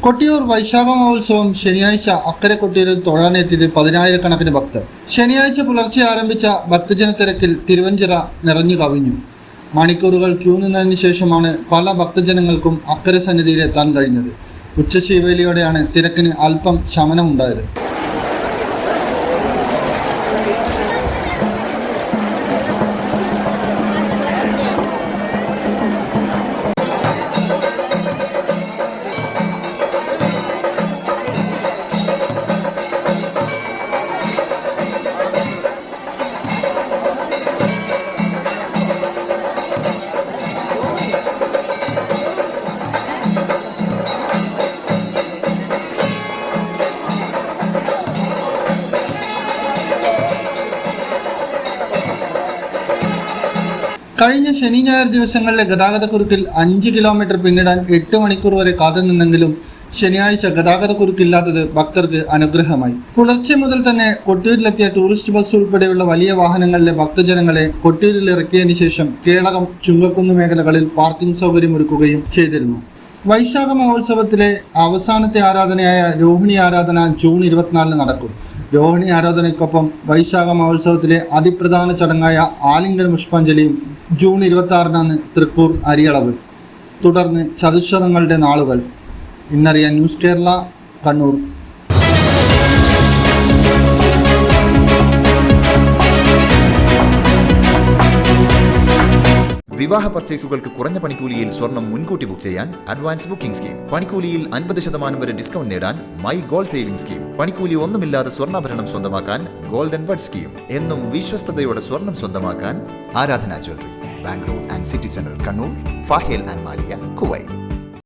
കൊട്ടിയൂർ വൈശാഖ മഹോത്സവം ശനിയാഴ്ച അക്കരെ കൊട്ടിയൂരിൽ തൊഴാനെത്തിയത് 10,000-കണക്കിന് ഭക്തർ. ശനിയാഴ്ച പുലർച്ചെ ആരംഭിച്ച ഭക്തജന തിരക്കിൽ തിരുവഞ്ചിറ നിറഞ്ഞു കവിഞ്ഞു. മണിക്കൂറുകൾ ക്യൂ നിന്നതിന് ശേഷമാണ് പല ഭക്തജനങ്ങൾക്കും അക്കരെ സന്നിധിയിൽ എത്താൻ കഴിഞ്ഞത്. ഉച്ചശീവേലിയോടെയാണ് തിരക്കിന് അല്പം ശമനമുണ്ടായത്. കഴിഞ്ഞ ശനി ഞായർ ദിവസങ്ങളിലെ ഗതാഗതക്കുരുക്കിൽ 5 കിലോമീറ്റർ പിന്നിടാൻ 8 മണിക്കൂർ വരെ കാത്തുനിന്നെങ്കിലും ശനിയാഴ്ച ഗതാഗതക്കുരുക്കില്ലാത്തത് ഭക്തർക്ക് അനുഗ്രഹമായി. പുലർച്ചെ മുതൽ തന്നെ കൊട്ടിയൂരിലെത്തിയ ടൂറിസ്റ്റ് ബസ് ഉൾപ്പെടെയുള്ള വലിയ വാഹനങ്ങളിലെ ഭക്തജനങ്ങളെ കൊട്ടിയൂരിൽ ഇറക്കിയതിനു ശേഷം കേളകം, ചുങ്കക്കുന്ന് മേഖലകളിൽ പാർക്കിംഗ് സൗകര്യമൊരുക്കുകയും ചെയ്തിരുന്നു. വൈശാഖ മഹോത്സവത്തിലെ അവസാനത്തെ ആരാധനയായ രോഹിണി ആരാധന ജൂൺ 24 നടക്കും. രോഹിണി ആരാധനയ്ക്കൊപ്പം വൈശാഖ മഹോത്സവത്തിലെ അതിപ്രധാന ചടങ്ങായ ആലിംഗന പുഷ്പാഞ്ജലിയും ജൂൺ 26 തൃക്കൂർ അരിയളവ്. തുടർന്ന് ചതുശ്ശതങ്ങളുടെ നാളുകൾ. ഇന്നറിയാൻ ന്യൂസ് കേരള, കണ്ണൂർ. വിവാഹ പർച്ചേസുകൾക്ക് കുറഞ്ഞ പണിക്കൂലിയിൽ സ്വർണം മുൻകൂട്ടി ബുക്ക് ചെയ്യാൻ അഡ്വാൻസ് ബുക്കിംഗ് സ്കീം. പണിക്കൂലിയിൽ 50% വരെ ഡിസ്കൗണ്ട് നേടാൻ മൈ ഗോൾഡ് സേവിംഗ് സ്കീം. പണിക്കൂലി ഒന്നുമില്ലാതെ സ്വർണ്ണാഭരണം സ്വന്തമാക്കാൻ ഗോൾഡൻ ബഡ് സ്കീം. എന്നും വിശ്വസ്തയോടെ സ്വർണം സ്വന്തമാക്കാൻ ആരാധന jewellery, Bangalore and city centre, Kannur, ഫാഹേൽ and Maliya, Kuwait.